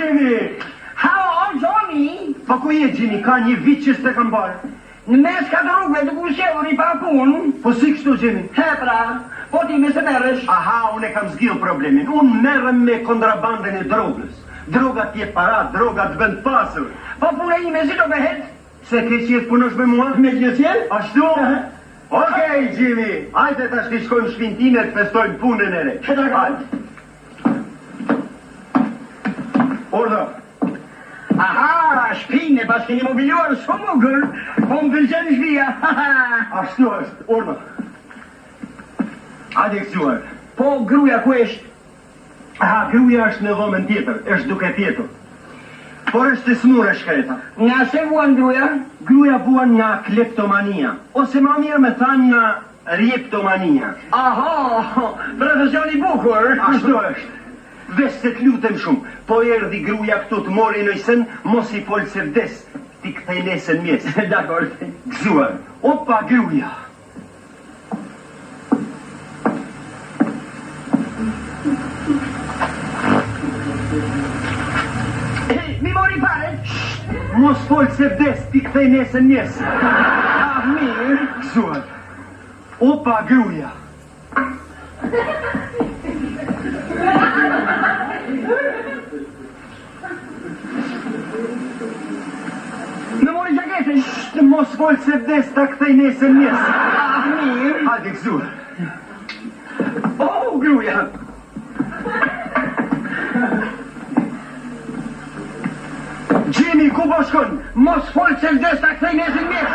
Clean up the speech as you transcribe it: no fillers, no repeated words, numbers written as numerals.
Jimmy! Halo, Johnny! Po ku je, Jimmy? Ka një vit që s'te kam parë. Në mes ka të rrugve të kushevur I pa punë. Po si kështu, Jimmy? He pra, po ti me se merresh. Aha, unë e kam zgjidhur problemin. Unë merrem me kontrabandën e drogës. Droga t'jep para, droga t'bën pasur. Po puna ime si do behet? Se ke që jetë punosh me mua? Me gjithjen? Ashtu? Okej, Jimmy. Hajde tash t'i shkojmë në shtëpinë time të festojmë punën e re. Hajde. Ordo. Aha, shpine, pas keni mobiluar shumë mugër, po më pëlqen shtëpia. Ashtu është, ordo. Hajde kësuar. Po gruaja ku është? Aha, gruaja është në dhomën tjetër, është duke tjetër. Por është të smurë shkreta. Nga se vuan gruaja? Gruaja vuan nga kleptomania, ose ma mirë me thanë nga rjeptomania. Aha, profesioni bukur. Ashtu është. Vesh se t'lutem shumë, po erdhi gruaja këtu të mori në sen, mos I folë se vdes, ti këthej nesën mjes. Dakor. Gëzuar, opa gruaja. Mi mori pare? Mos folë se vdes, ti këthej nesën mjes. Ah, mirë. Gëzuar, opa gruaja. Me mori gjaketën? Mos folë se vdes, ta këthej nesën mjes. Ah, mirë. Hajde gëzuar. Oh, gruaja. Jimmy, ku po shkon? Mos folë se vdes ta këthej nesën mjes.